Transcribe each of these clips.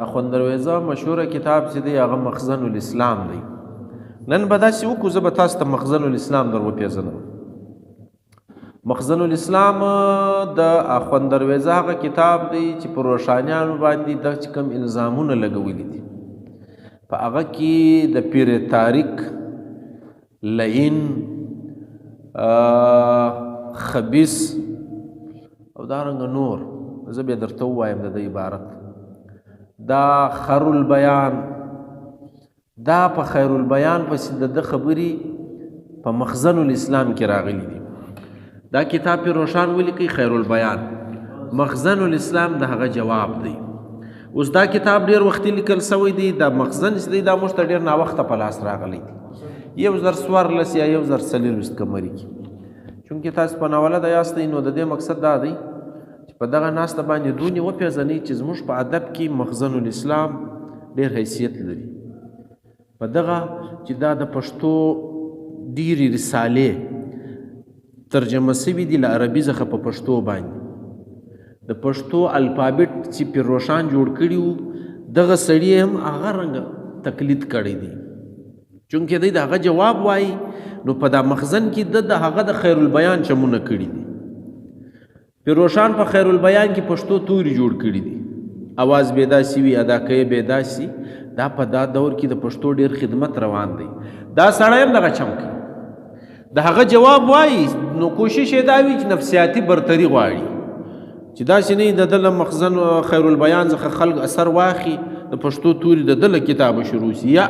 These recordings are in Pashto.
اخوند درویزه مشهوره کتاب چې دی هغه مخزن الاسلام دی. نن به داسې وکړو زه به تاسو ته مخزن الاسلام در وپېژنم. مخزن الاسلام د اخوند درویزه هغه کتاب دی چې په روښانیانو باندې د چې کوم الزامونه لګولي دي په هغه کې د پیر تاریک لعین خبیث او دارنګه نور زه بیا درته ووایم د عبارت دا خیر البیان دا په خیر البیان پسې د خبرې په مخزن الاسلام کې راغلی دي. دا کتاب په روشان ولیکي خیر البیان مخزن الاسلام د هغه جواب دی. اوس دا کتاب ډیر وختي لیکل شوی دی. دا مخزن چې دی دا موږ ته ډیر ناوخته په لاس راغلی دی 1414 یا 1440 کمرې کې چونکې تاسو په ناوله د یاستئ نو د دې مقصد دا دی په دغه ناسته باندې دونې وپېژنئ چې زموږ په ادب کې مخزن الاسلام ډېر حیثیت لري. په دغه چې دا د پښتو ډېرې رسالې ترجمه سوي دي له عربي څخه په پښتو باندې د پښتو الفابیټ چې پیر روشان جوړ کړي وو دغه سړي هم هغه رنګه تقلید کړی دی چونکې دی د هغه جواب وایي نو په دا مخزن کې د هغه د خیر البیان چمونه کړي دي. پیر روشان په خیر البیان کې پښتو توري جوړ کړي دي اواز بېداسي وي اداکۍ بېداسي دا په دا دور کې د پښتو ډېر خدمت روان دی. دا سړی هم دغه چم کوي د هغه جواب وایي نو کوشش یې دا وي چې نفسیاتي برتري غواړي چې داسې نه د ده له مخزن خیر البیان څخه خلک اثر واخلي د پښتو توري د ده له کتابه شروع سي یا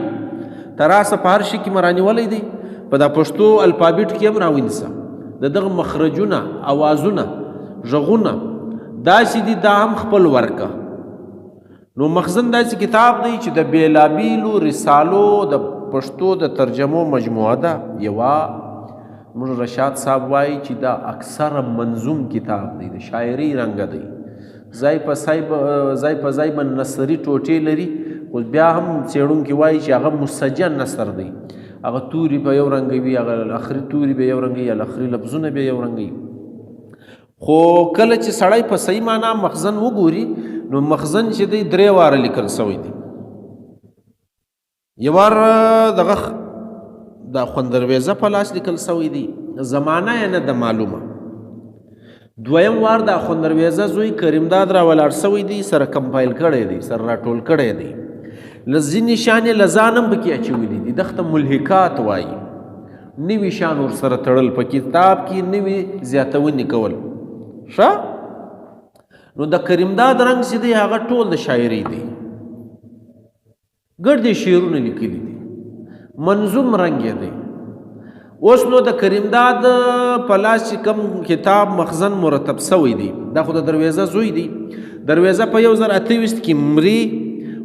تر راسه په هر شي کې مرانیولی دی په دا پښتو الفابیټ کې هم راونیسه د دغه مخرجونه اوازونه غږونه داسې دي دا هم خپل ورکه. نو مخزن داسې کتاب دی چې د بېلابېلو رسالو د پښتو د ترجمو مجموعه ده. یوه موږ رشاد صاحب وایي چې دا اکثره منظوم کتاب دی د شاعري رنګه دی ځای په ځای به نثري ټوټې لري خو بیا هم څېړونکي وایي چې هغه مسجع نثر دی هغه توري به یو رنګه وي هغه اخري توري به یو رنګه وي اخري لفظونه به یو رنګه وي. خو کله چې سړی په صحیح معنا مخزن وګوري نو مخزن چې دی 3 واره لیکل شوی دی. یو وار دغه د اخوند درویزه په لاس لیکل شوی دی زمانه یې نه ده معلومه. دویم وار د اخوند درویزه زوی کریمداد را ولاړ شوی دی سره کمپایل کړی دی سره راټول کړی دی ځینې شیان یې له ځان هم پکې اچولي دي دغه ته ملحقات وایي نوي شیان ورسره تړل په کتاب کې نوي زیاتونې کول ښه. نو د کریمداد رنګ چې دی هغه ټول د شاعري دی ګردې شعرونه لیکلي دي منظوم رنګ یې دی. اوس نو د کریمداد په لاس چې کوم کتاب مخزن مرتب شوی دی دا خو د درویزه زوی دی. درویزه په 1028 کې مري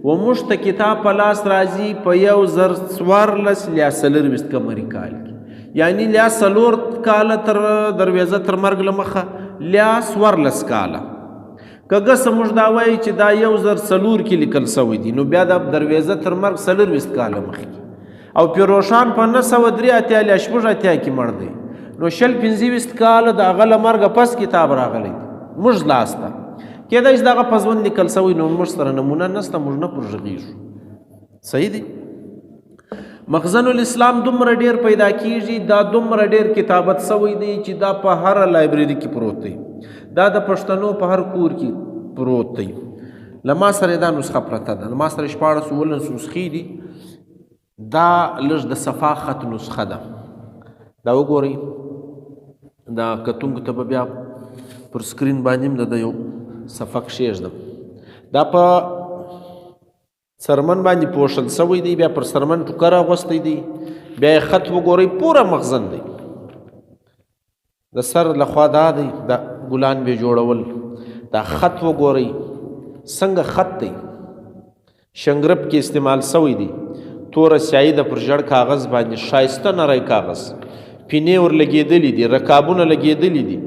و موږ ته کتاب په لاس راځي په 1014 یا 40 کمرې کال کې یعنی لیا 4 کاله تر درویزه تر مرګ له مخه لیا 14 کاله کګه سموږ دا وایي چې دا 1004 کې لیکل شوی دی نو بیا د درویزه تر مرګ 40 کاله مخکې او پیر روشان په 903 اتیا کې مړ دی نو 25 کاله د هغه له مرګه پس کتاب راغلی موږ لاسته کېدای شي دغه په ژوند لیکل شوی نو موږ سره نمونه نشته موږ نه پرغږیږو. صحیح دی. مخزن الاسلام دومره ډیر پیدا کیږي دا دومره ډیر کتابت شوی دی چې دا په هر لایبرری کې پروت دی دا د پښتنو په هر کور کې پروت دی. له ما سره دا نسخه پرته ده ما سره 14 نسخې دي دا لږ د صفا خط نسخه ده دا وګورئ دا کتونکو ته به بیا پر سکرین باندې هم د یو صفحه کښېږدم دا په سرمن باندې پوښل شوی دی بیا پر سرمن ټوکر اغوستی دی بیا یې خط وګورئ پوره مخزن دی د سر لخوا دا دی دا ګلان به جوړول دا خط وګورئ څنګه خط دی شنګرب کې استعمال شوی دی توره سیاهي ده پر ژړ کاغذ باندې ښایسته نری کاغذ پینې ور لګېدلي دي رکابونه لګېدلي دي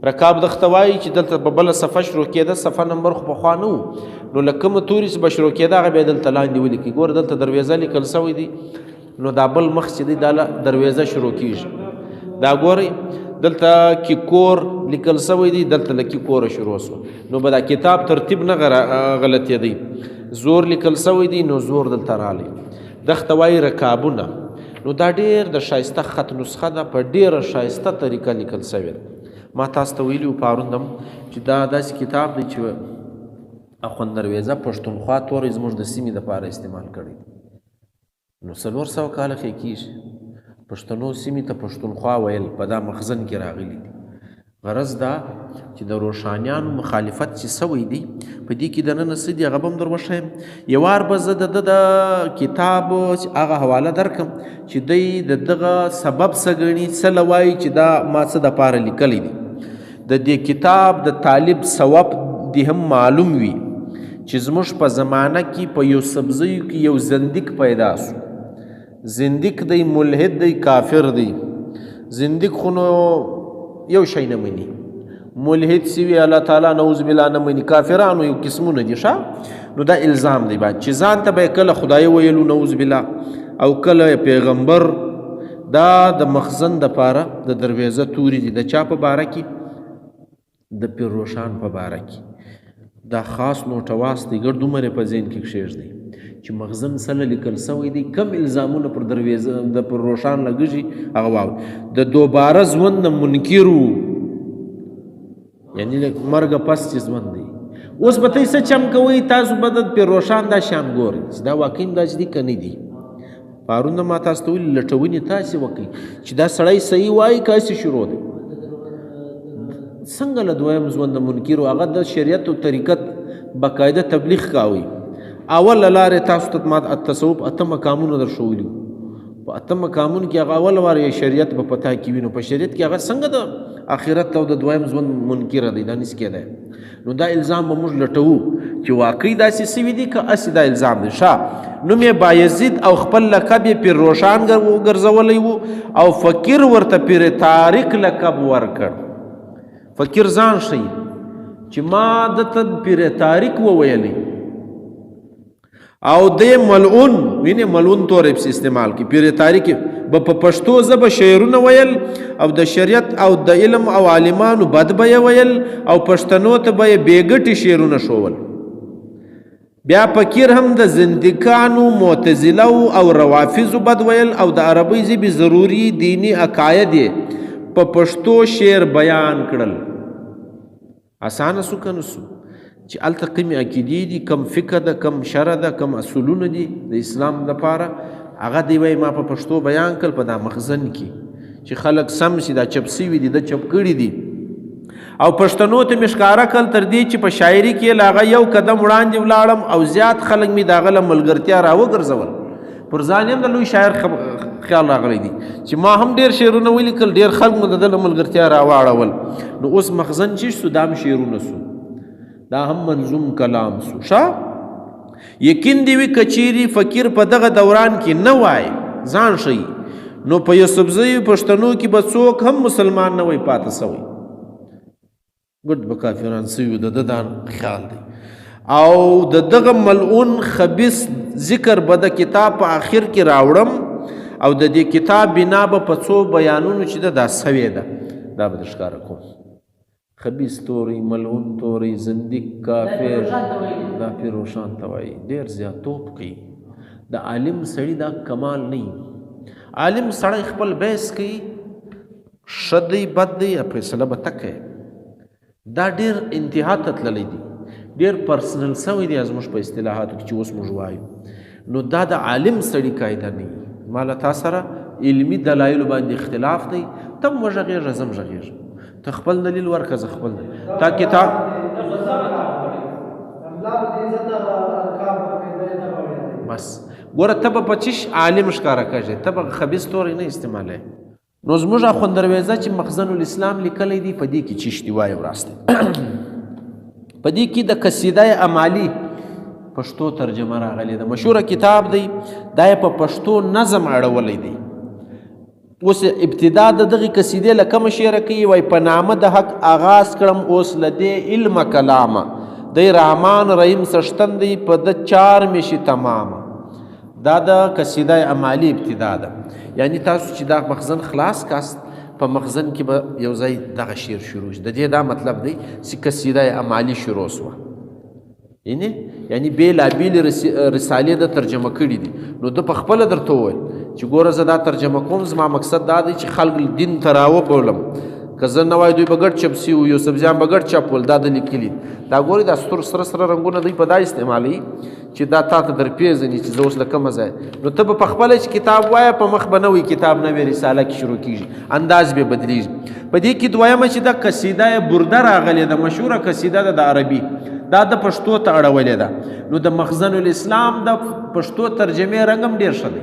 رکاب دغته وایي چې دلته په بله صفحه شروع کېده صفحه نمبر خو پخوا نه وو نو له کومه توري چې به شروع کېده هغه بیا دلته لاندې ولیکي ګوره دلته درویزه لیکل شوی دی نو دا بل مخ چې دی دا درویزه شروع کېږي دا ګورئ دلته کې کور لیکل شوی دی دلته له کې کوره شروع شو نو به دا کتاب ترتیب نه غلطېدی زور لیکل سوی دی نو زور دلته رالی. دغه وایي رکابونه. نو دا ډېر د ښایسته خط نسخه ده، په ډېره ښایسته طریقه لیکل سوې ده. ما تاسو ته ویلي وو پرون هم چې دا داسې کتاب دی چې اخوند درویزه پښتونخوا توری زموږ د سیمې دپاره استعمال کړی. نو 400 کاله ښې کېږي پښتنو سیمې ته پښتونخوا ویل په دا مخزن کې راغلی دي. غرض دا چې د روښانیانو مخالفت چې سوی دی په دې کې دننه څه دي هغه به هم در وښیم. یو وار به زه د کتاب هغه حواله درکړم چې دی د دغه سبب څه ګڼي، څه له وایي چې دا ما څه دپاره لیکلی دی. د دې کتاب د طالب ثواب دې هم معلوم وي چې زموږ په زمانه کې په یو سبزیو کې یو زندیق پیدا سو. زندیق دی، ملحد دی، کافر دی. زندیق خو نو یو شی نه مني، ملحد سوي الله تعالی نعوذ بالله نه مني، کافرانو یو قسمونه دي. نو دا الزام دی باید چې ځان ته به کله خدای ویلو نعوذ بالله او کله پیغمبر. دا د مخزن دپاره د درویزه توري دي. د چا په باره کې؟ د پیر روښان په باره کې. دا خاص نوټه واست دی، ګرد عمر په ذهن کې کښېږدئ چې مخزن سره لیکل سوی دی، کم الزامونه پر درویزه د پر روښان لګیږي هغه واورئ. د دوباره ژوند نه منکر وو، یعنی مرګ پس چې ژوند دی. اوس به تاسو څه چم کوئ؟ تاسو به د پر روښان دا شان ګورئ چې دا واقعي داسې دي که نه دي. پرون ما تاسو ته ویل لټونې تاسې وکړئ چې دا سړی صحیح وایي که هسې شروع دی. څنګه له دویم ژوند منکر و؟ هغه د شریعت او طریقت باقاعده تبلیغ کاوی. اول لارې تاسو ته ما تصوف 8 مقامونه در ښودلي وو. په 8 مقامونو کې هغه اول وار یې شریعت په پتا کې وي. نو په شریعت کې هغه څنګه د آخرت او د دویم ژوند منکر دی؟ دا نس کېدی. نو دا الزام به موږ لټوو چې واقعي داسې سوي دي که هسې دا الزام دی. نوم یې بایزید او خپل لقب یې پیر روښان ګرځولی وو او فقیر ورته پیر طارق لقب ورکړ. فقیر ځان ښیي چې ما دته پیر طارق وویلی او د ملعون، وینې ملعون تورې پسې استعمال کی. پیر طارق به په پښتو ژبه شعرونه ویل او د شریعت او د علم او عالمانو بد به یې ویل او پښتنو ته به یې بېګټې شعرونه ښول. بیا فقیر هم د زندیقانو، معتزله او روافضو بد ویل او د عربي ژبې ضروري دینی عقاید یې په پښتو شعر بیان کړل. اسانه سو که نه سو چې هلته کمې عقیدې دي، کم فقه ده، کم شرع ده، کم اصولونه دي د اسلام دپاره، هغه دی وایي ما په پښتو بیان کړل په دا مخزن کې چې خلک سم شي. دا چپ سوي دي، د چپ کړي دي. او پښتنو ته مې ښکاره کړل تر دې چې په شاعري کې له هغه یو قدم وړاندې ولاړم او زیات خلک مې د هغه له ملګرتیا راوګرځول. پر ځان یې هم د لوی شاعر خیال راغلی دی چې ما هم ډېر شعرونه ولیکل، ډېر خلک مو د ده له ملګرتیا راواړول. نو اوس مخزن چې سو دا هم شعرونه سو، دا هم منظوم کلام سو. یقین دی وي کچيري فقیر په دغه دوران کې نه وای ځان ښیي نو په یوسفزیو پښتنو کې به څوک هم مسلمان نه وای پاته سوی. ګډ به کافران سوي د ده دا خیال دی. او د دغه ملعون خبیث ذکر به د کتاب په آخر کې راوړم او د دې کتاب بنا به په څو بیانونو چې دا سوې ده دا به ښکاره کوم. خبیث توری، ملعون توری، زندیق، کافر، دا پیر روښان ته وایي. ډېر زیات توپ کوي. د عالم سړي دا کمال نه وي. عالم سړی خپل بحث کوي، ښه دی بد دی فیصله به ته کوې. دا ډېر انتها ته تللی دی، ډېر پرسنل سوی دی زموږ په اصطلاحاتو کې چې اوس موږ وایو. نو دا د عالم سړي قاعده نه وي. ما له تا سره علمي دلایلو باندې اختلاف دی، ته هم وغږېږه زه هم غږېږم. ته خپل دلیل ورکړه زه خپل دلیل. تا کتاب بس ګوره ته به په چش عالم ښکاره کږې، ته به خبیث توری نه استعمالوې. نو زموږ اخوند درویزه چې مخزن الاسلام لیکلی دی په دې کې چش دي وایي وراسته. په دې کې د قصیده امالی پښتو ترجمه راغلی ده، مشهوره کتاب دی. دا یې په پښتو نظم اړولی دی. اوس ابتدا د دغې قصیدې له کومه شعره کوي؟ وایي په نامه د حق آغاز کړم اوس له دې علمه کلامه، دی رحمان رحیم سشتن دی په د چار میشي تمامه. دا د قصیده امالی ابتدا ده. یعنی تاسو چې دا مخزن خلاص کاست په مخزن کې به یو ځای دغه شعر شروع شي. د دې دا مطلب دی چې قصیده امالی شروع سوه. یعنی بېلابېلې رسالې د ترجمه کړي دي. نو ده په خپله درته وویل چې ګوره زه دا ترجمه کوم، زما مقصد دا دی چې خلک دین ته راوبولم. که زه نه وای دوی به ګډ چپ سي، یوسفزیان به ګډ چپ ول. دا د لیکلي دا ګورې دا سره سره رنګونه دوی په دا استعمالوي چې دا تا ته در پیژني چې زه اوس له کومه ځایه. نو ته به په خپله چې کتاب وایه په مخ به نه وي کتاب نوې رساله کې شروع کېږي، انداز به بدلېږي. په دې کې دویمه چې دا قصیده برده راغلې ده، مشهوره قصیده ده د عربي، دا د پښتو ته اړولې ده. نو د مخزن الاسلام د پښتو ترجمې رنګ هم ډېر ښه دی.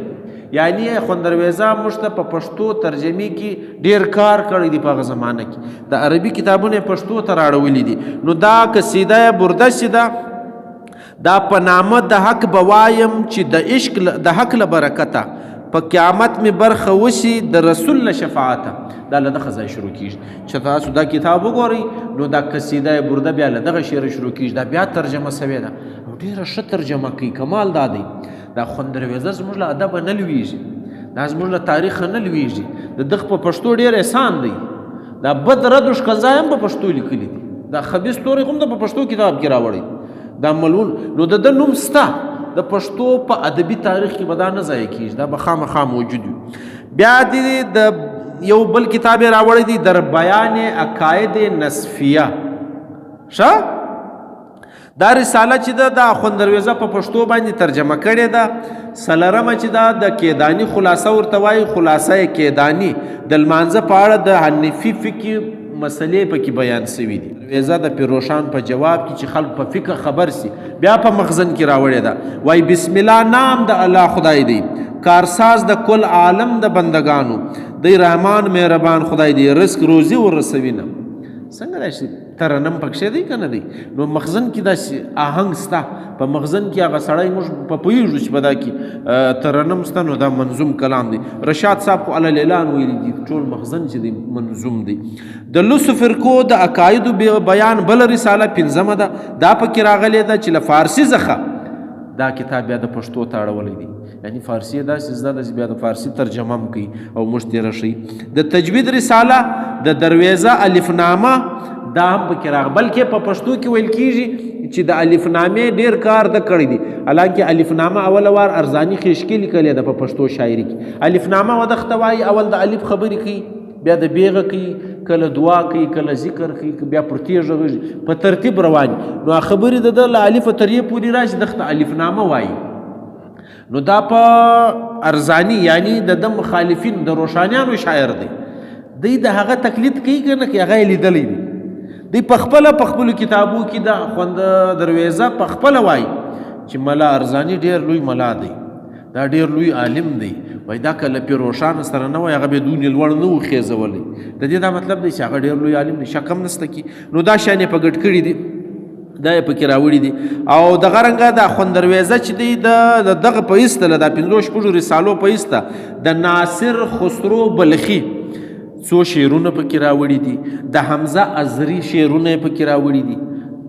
یعنی خوندرویزه موږ ته په پښتو ترجمې کې ډېر کار کړی دی په هغه زمانه کې. د عربي کتابونه پښتو ته راړولي دي. نو دا قصیده برده چې ده دا په نامه د حق بوایم چې د عشق د حق له برکته په قیامت می برخه وشي د رسول له شفاعته. دا له دغه ځای شروع کېږي چې تاسو دا کتاب وګورئ نو دا قصیده برده بیا له دغه شعر شروع کېږي. دا بیا ترجمه سوې ده او ډېره ښه ترجمه کوي. کمال دا دی دا خوندرویزه زموږ له ادبه نه لویږي، دا زموږ له تاریخه نه لویږي. د دغه په پښتو ډېر احسان دی. دا بد رد و ښکنځا هم په پښتو لیکلي دي، دا خبیث تورې هم د په پښتو کتاب کې راوړی دا ملعون. نو د ده نوم سته د پښتو په ادبي تاریخ کې به دا نه ضایع کېږي، دا به خامخا موجود وي. بیا دې د یو بل کتاب یې راوړی دی در بیان عقاید نصفیه. ښه دا رساله چې ده دا خوندرویزه په پښتو باندې ترجمه کړې ده. څلرمه چې ده د کیداني خلاصه ورته وایي، خلاصه کیداني د لمانځه په اړه د حنفي فقه مسلې پکې بیان سوي دي. ویزه د پیروشان په جواب کې چې خلک په فقه خبر سي بیا په مخزن کې راوړې ده. وایي بسم الله نام د الله خدای دی، کارساز د کل عالم د بندگانو دی، رحمان مهربان خدای دی، رزق روزي ورسوینه. څنګه دا شي ترنم پکښې دی که نه دی؟ نو مخزن کې داسې آهنګ سته، په مخزن کې هغه سړی موږ په پوهېږو چې په دا کې ترنم سته. نو دا منظوم کلام دی. رشاد صاحب خو علی الاعلان ویلي دي ټول مخزن چې دی منظوم دی. د لسو فرقو د عقایدو بیان بله رساله پنځمه ده، دا پکې راغلې ده چې له فارسي څخه دا کتاب بیا د پښتو ته اړولی دی. یعنی فارسی داسې زده ده چې بیا د فارسي ترجمه هم کوي او موږ تېره ښیي. د تجوید رساله د درویزه الفنامه دا هم پکې راغله، بلکې په پښتو کې ویل کېږي چې د الفنامې ډېر کار ده کړی دی. حالانکه الفنامه اوله وار ارزاني خیشکې لیکلې ده په پښتو شاعري کې. الفنامه ودغته وایي اول د الف خبرې کوي، بیا د بیغه کوي، کله دعا کوي، کله ذکر کوي، بیا پر تیږه غږي، په ترتیب روان. نو خبرې د ده له الف ترې پورې راشي دغته الفنامه وایي. نو دا په ارزانی یعنی د ده مخالفین د روشانیانو شاعر دی. دی د هغه تقلید کوي که نه کوي هغه یې لیدلی دی. دی په خپلو کتابو کې د خوند درویزه په خپله وایي چې ملا ارزانی ډېر لوی ملا دی، دا ډېر لوی عالم دی. وایي دا که له پیروشان سره نه وای هغه به دونې لوړ نه و خیزولی. د دې دا مطلب دی چې هغه ډېر لوی عالم دی، شک هم نسته کې. نو دا شیان یې په ګډ کړي دي، دا یې پکې راوړي دي. او دغه رنګه دا خوندرویزه چې دی د دغه په ایسته له دا 5 رسالو په ایسته د ناصر خسرو بلخي څو شعرونه پکې راوړي دي، د حمزه ازري شعرونه یې پکې راوړي دي.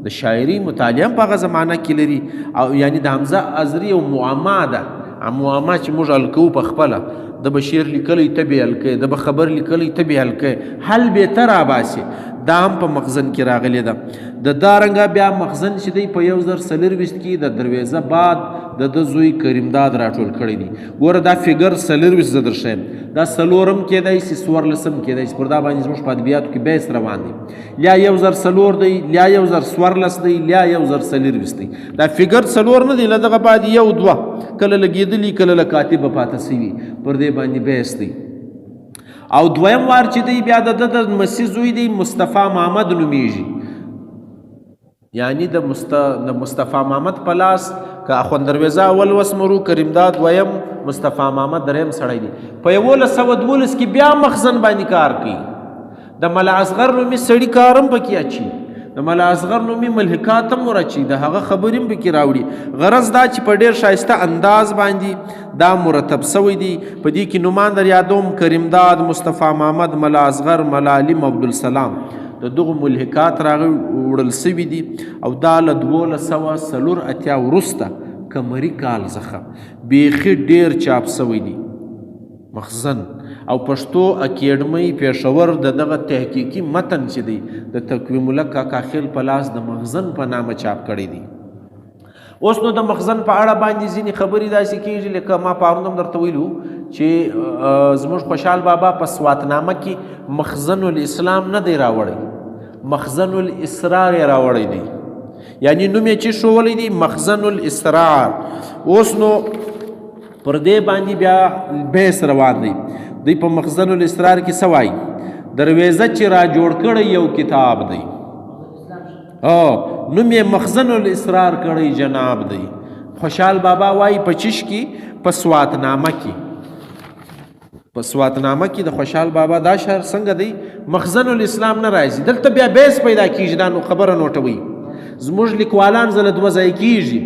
د شاعري مطالعه هم په هغه زمانه کې لري. او یعنی د حمزه ازري یو معما ده، معما چې موږ حل کوو په خپله. د به شعر لیکلی ته به حل کوې، د به خبر لیکلی ته به حل کوې، حل بهتر راباسي. دا هم په مخزن کې راغلی ده. د دارنګه بیا مخزن چې دی په 1024 کې د درویزه بعد د ده زوی کریمداد راټول کړی دی. ګوره دا فګر 24 زه درښیم، دا 4م کېدی شي 14م کېدی شي، پر دا باندې زموږ په ادبیاتو کې بحث روان دی. یا 1004 دی، یا 1014 دی، یا 1024 دی. دا فګر 4 نه دی، له دغه بعد 1 2 کله لګېدلي کله له کاتبه پاته سوي، پر دې باندې بحث دی. او دویم وار چې دی بیا د مسیح زوی دی مصطفی محمد نومیږي. یعنی د مصطفی محمد په لاس که خوندرویزه اول وسمرو، کریمداد دویم، مصطفی محمد دریم سړی دی. په 1112 کې بیا مخزن باندې کار کوي. د ملا اصغر نومي سړي کار هم پکې اچي، د ملا اصغر نومي ملحقات هم ورچي، د هغه خبرې هم پکې راوړي. غرض دا چې په ډېر ښایسته انداز باندې دا مرتب سوی دی. په دې کې نومان در یادوم کریمداد، مصطفی محمد، ملا اصغر، ملا علیم، عبدالسلام. د دغو ملحقات راوړل سوي دي. او دا له 1284 وروسته قمري کال څخه بیخي ډېر چاپ سوی دی مخزن. او پښتو اکیډمۍ پېښور د دغه تحقیقي متن چې دی د تقویم الله کاکا خیل په لاس د مخزن په نامه چاپ کړی دی. اوس نو د مخزن په اړه باندې ځینې خبرې داسې کېږي لکه ما پرون هم درته ویلي وو چې زموږ خوشحال بابا په سواتنامه کې مخزن الاسلام نه دی راوړی، مخزن الاسرار یې راوړی دی، یعنی نوم یې چې ښوولی دی مخزن الاسرار. اوس نو پر دې باندې بیا بحث روان دی. دوی په مخزن الاسرار کې څه وایي؟ درویزه چې را جوړ کړی یو کتاب دی، نوم یې مخزن الاسرار کړی جناب دی. خوشحال بابا وایي په چش کې په سواتنامه کې، په سواتنامه کې د خوشحال بابا دا شعر څنګه دی مخزن الاسلام نه راځي. دلته بیا بیس پیدا کېږي، دا نو خبره نوټوي. زموږ لیکوالان زله دوه ځای کېږي،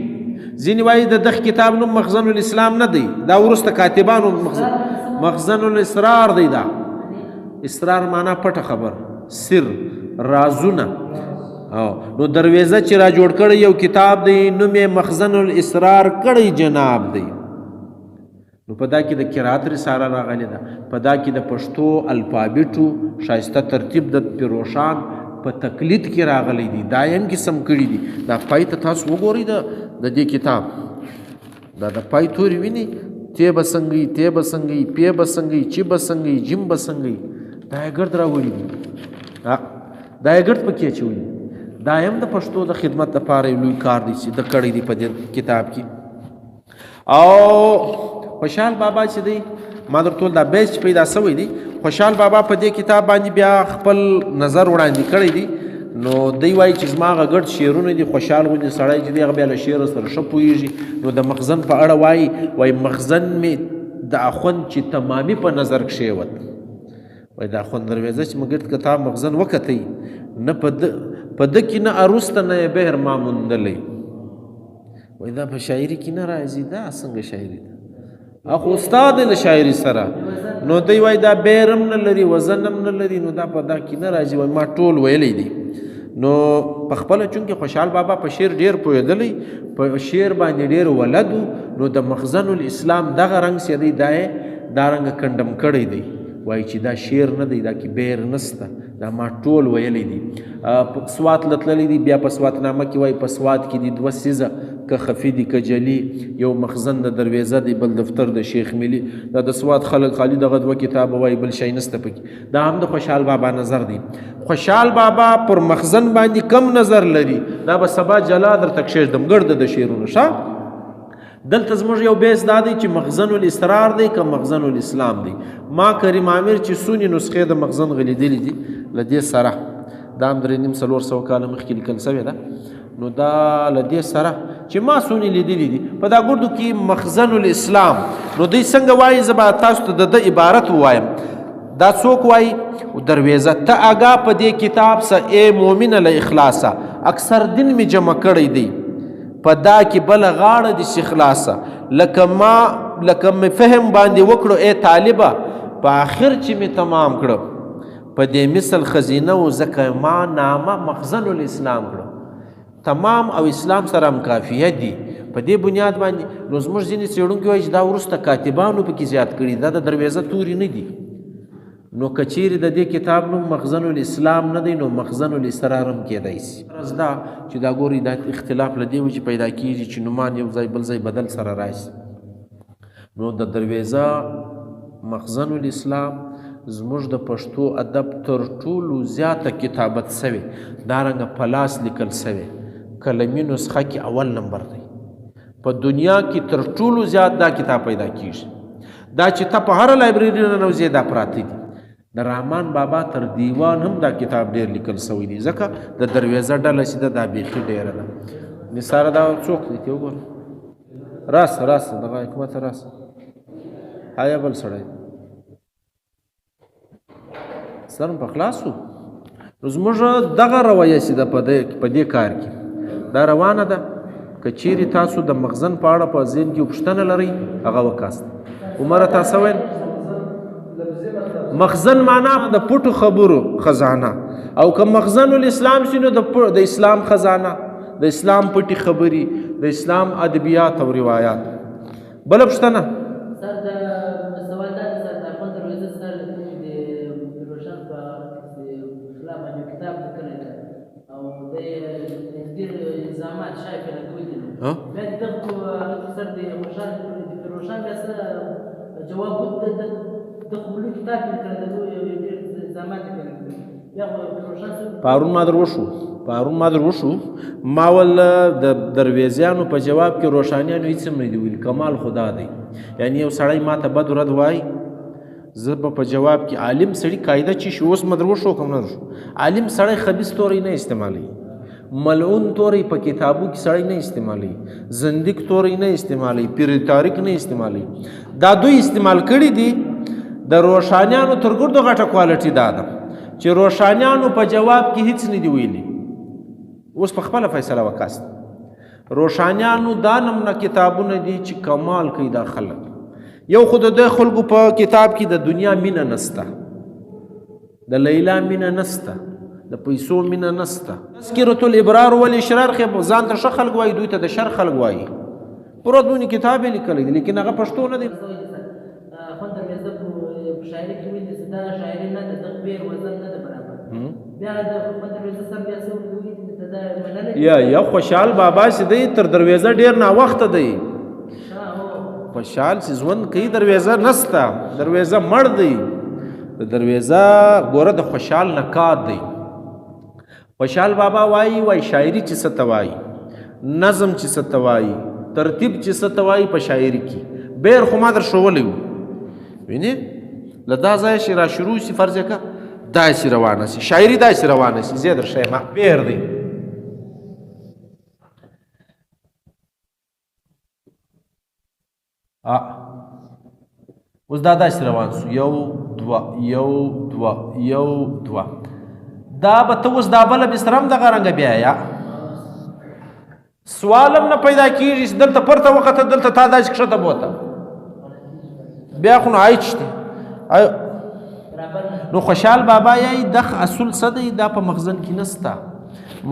ځینې وایي د دغ کتاب نوم مخزن الاسلام نه دی، دا وروسته کاتبانو مخزن الاسرار دی. دا اسرار معنا پټه خبر، سر، رازونه. نو درویزه چې را جوړ کړی یو کتاب دی نوم یې مخزن الاسرار کړی جناب دی. نو په دا کې د قرات رساله راغلی ده، په دا کې د پښتو الفابیټو ښایسته ترتیب د پیروشان په تقلید کې راغلی دی، دا یم کې سم کړي دي. دا پای ته تاسو وګورئ د دې کتاب، دا د پای توري ویني، تی به څنګه، تی به څنګه، پی به څنګه، چی به څنګه، جیم به څنګه، دا یې ګرد راوړي دي، دا یې ګرد پکې اچوي. دا یم د پښتو د خدمت لپاره یو لوی کار دی چې د کړی دی په دې کتاب کې. او خوشحال بابا چې دی ما درته دا بیس پیدا سوی دی، خوشحال بابا په دې کتاب باندې بیا خپل نظر وړاندې کړی دی. نو دی وایي چې زما هغه ګډ شعرونه دي، خوشحال غوندې سړی چې دی هغه بیا له شعر سره ښه پوهېږي. نو د مخزن په اړه وایي مخزن مې د اخوند چې تمامي په نظر کښېوت. وایي د اخوند درویزه چې مې ګرد کتاب مخزن وکتی، نه په ده کې نه عروسته نه یې بهر ما موندلی. وایي دا په شاعري کې نه راځي، دا څنګه شاعري ده؟ اخو استاد له شاعري سره. نو دی وایي دا بیر هم نه لري، وزن هم نه لري، نو دا په دا کې نه راځي. وایي ما ټول ویلی دی. نو په خپله چونکې خوشحال بابا په شعر ډېر پوهېدلی، په شعر باندې ډېر ولد و، نو د مخزن الاسلام دغه رنګ چې دی دا یې دا رنګه کنډم کړی دی. وایي چې دا شعر نه دی، دا کې بیر نسته، دا ما ټول ویلی دی. سوات لتللی دی، بیا په سواتنامه کې وایي په سوات کې دي دوه څیزه، که خفي دي که جلي، یو مخزن د درویزه دی، بل دفتر د شیخ ملي. دا د سوات خلک خالي دغه دوه کتابه وایي، بل شی نسته پکې. دا هم د خوشحال بابا نظر دی. خوشحال بابا پر مخزن باندې کم نظر لري، دا به سبا جلا درته کښېږدم ګرده د شعرونو. ښه دلته زموږ یو بیس دا دی چې مخزن الاسرار دی که مخزن الاسلام دی. ما کریم عامر چې څونې نسخې د مخزن غلیدلې دي له دې سره، دا هم 350 کاله مخکې لیکل سوې ده. نو دا له دې سره چې ما څونې لیدلې دي په دا ګردو کې مخزن الاسلام. نو دوی څنګه وایي؟ زه به تاسو ته د عبارت ووایم. دا څوک وایي؟ درویزه ته آګاه په دې کتاب سه ای مومنه له اخلاصه، اکثر دین می جمع کړی دی، په دا کې بل غاړه دي چې خلاصه، لکه مې فهم باندې وکړو ای طالبه، په آخر چې مې تمام کړو په دې مثل خزینه و، ځکه ما نامه مخزن الاسلام کړو. تمام او اسلام سره هم کافیه دي. په دې بنیاد باندې نو زموږ ځینې څېړونکي وایي چې دا وروسته کاتبانو پکې زیات کړي، دا د درویزه توري نه دي. نو که چیرې د دې کتاب نوم مخزن الاسلام نه دی، نو مخزن الاسرار هم کېدای شي. غرض دا چې دا ګورئ دا اختلاف له دې وجې پیدا کېږي چې نومان یو ځای بل ځای بدل سره راشي. نو د درویزه مخزن الاسلام زموږ د پښتو ادب تر ټولو زیاته کتابت سوې، دارنګه په لاس لیکل سوې، قلمي نسخه کې اول نمبر دی. په دنیا کې تر ټولو زیات دا کتاب پیدا کېږي. دا چې ته په هره لایبرري ننوځې دا پراته دي. د رحمان بابا تر دیوان هم دا کتاب ډېر لیکل سوی دی، ځکه د درویزه ډله چې ده دا بیخي ډېره ده. نثاره دا څوک دی؟ ته وګوره، راسه دغه حکمت راسه، آیا بل سړی سر په خلاص و. نو زموږ دغه رویه چې ده په دې کار کې دا روانه ده. که چیرې تاسو د مخزن په اړه په ذهن کې پوښتنه لرئ هغه وکاست. عمره تاسو ویل مخزن معنا د پټو خبرو خزانه، او که مخزن الاسلام شي نو د اسلام خزانه، د اسلام پټي خبري، د اسلام ادبیات او روایات. بل پوښتنه سر د سوال دا سر د خپل دروازه سر د روشن په خلاف باندې کتاب لیکلی ده او د ډېر الزامات شایع کړي دي. د روشن بیا څه جواب د خپلو کتاب کې کړی د ډېر الزامات یې کړي بیا روشن څه پرون ما در وشو ما ول د درویزیانو په جواب کې روشانیانو هېڅ هم نه دي ویلي کمال خدا دی یعنی یو سړی ما ته بد ورد وایي زه به په جواب کې عالم سړي قاعده چې شي اوس مدر وشو کوم نه شو عالم سړی خبیث توری نه استعمالوي ملعون توری په کتابو کې سړی نه استعمالوي زندیق توری نه استعمالوي پیر تاریک نه استعمالوي دا دوی استعمال کړي دي د روشانیانو تر ګردو غټه کوالټي دا ده چې روشانیانو په جواب کې هیڅ نه دی ویلي اوس په خپله فیصله وکاست روشانیانو دا نمونه کتابونه دي چې کمال کوي دا خلک یو خو د خلکو په کتاب کې د دنیا مینه نسته د لیلا مینه نسته د پیسو مینه نسته تذکرة الابرار والاشرار خو ځان ته ښه خلک وایي دوی ته د شر خلک وایي پوره دونې کتاب یې لیکلی دی لیکن هغه پښتو نه دی خوند درویزه په شاعري کې ویل دي دا شاعري نه ده د بیر وزن نه ده برابر بیا د خوند درویزه سره بیا څه ویلي دا منلی یا خوشحال بابا چې دی تر درویزه ډېر ناوخته دی خوشحال چې ژوند کوي درویزه نسته درویزه مړ دی د درویزه ګوره د خوشحال نه کار دی خوشحال بابا وایي شاعري چې څه ته وایي نظم چې څه ته وایي ترتیب چې څه ته وایي په شاعري کې بیر خو ما در ښوولی و وینې له دا ځایه چې را شروع شي فرض یې که داسې روانه شي شاعري داسې روانه شي زه در ښیم بیر دی اوس دا داسې روان شو یو دوه دا به ته اوس دا بله بستره هم دغه رنګه بیا یا سوال هم نه پیدا کېږي چې دلته پرته وخته دلته تا داسې کښته بوته بیا خو نو عایچ دی نو خوشحال بابا یایي دغه اصول څه دی دا په مخزن کې نسته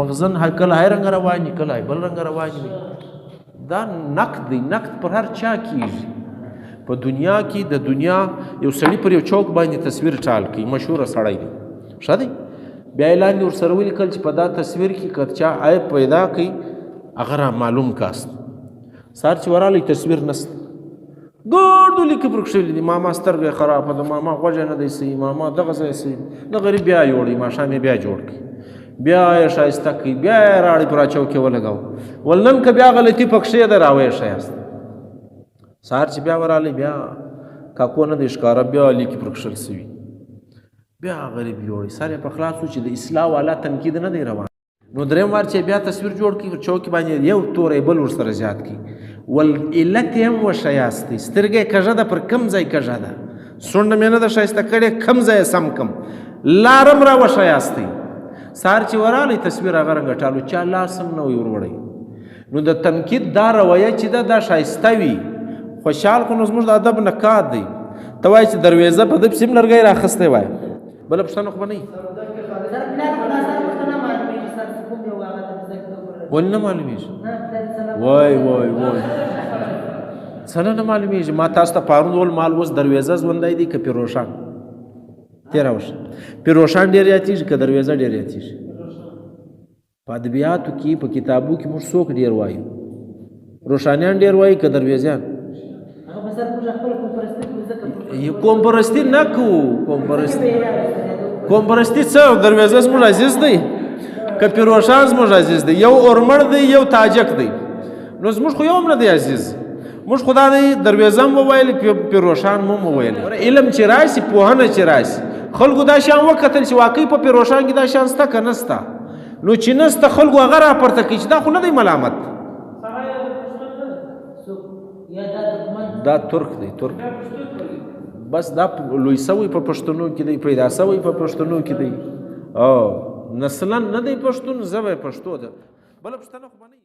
مخزن کله های رنګه روان وي کله بل رنګه روان وي دا نقد دی نقد پر هر چا کېږي په دنیا کې د دنیا یو سړي پر یو چوک باندې تصویر ټال کوي مشهوره سړی دی ښه دی بیا یې لاندې ورسره ولیکل چې په دا تصویر کې که چا عیب پیدا کوي هغه را معلوم کاست سهار چې ورغلی تصویر نسته ګردو لیکې پرې کښلي دي ماما سترګه یې خرابه ده ماما غوږی نه دی صحیح ماما دغه ځای صحیح د غریب بیا یوړي ماښام یې بیا جوړ کړي بیا یې ښایسته کوي بیا یې راړې پر اچو کې ولګوه ول نن که بیا غلطي پکښې ده راویې ښایست سهار چې بیا ورغلی بیا کاکو نه دی ښکاره بیا لیکې پر کښل سوي بیا غریب یوړي سر یې په خلاص و چې د اصلاح والا تنقید نه دی روان نو درېیم وار چې بیا تصویر جوړ کړي چوکې باندې یو توری بل ورسره زیات کړي ول علت یې هم وښیاستئ سترګه یې کږه ده پر کم ځای کږه ده سونډه مې نه ده ښایسته کړې کم ځای یې سم کم لار هم را وښیاستئ سهار چې ورغلی تصویر هغه رنګه ټالو چا لاس هم نه وي وروړی نو د تنقید دا رویه چې ده دا ښایسته وي خوشحال خو نو زموږ د ادب نه کار دی ته وایې چې درویزه په ده پسې هم لرګی راخیستی وایه بله پوښتنه خو به نه وي ولې نه معلومیږي وای څه نه معلومیږي ما تاسو ته پرون ول مال اوس درویزه ژوندی دی که پیروشان تېره وشه پیروشان ډېر یادېږي که درویزه ډېر یادېږي په ادبیاتو کې په کتابو کې موږ څوک ډېر وایو روشانیان ډېر وایي که درویزیان قوم پرستی نه کوو قوم پرستی څه درویزه زموږ عزیز دی که پیروشان زموږ عزیز دی یو اورمړ دی یو تاجک دی نو زموږ خو یو هم نه دی عزیز موږ خو دا دی درویزه هم وویل پیروشان هم وویل علم چې راشي پوهنه چې راشي خلکو دا شیان وکتل چې واقعي په پیروشان کې دا شیان شته که نسته نو چې نسته خلکو هغه راپورته کوي چې دا خو نه دی ملامت دا ترک دی ترک بس دا لوی سوی په پښتنو کې دی پیدا سوی په پښتنو کې دی نسلا نه دی پښتون زه به پښتو ده بله پښتنه خو به نه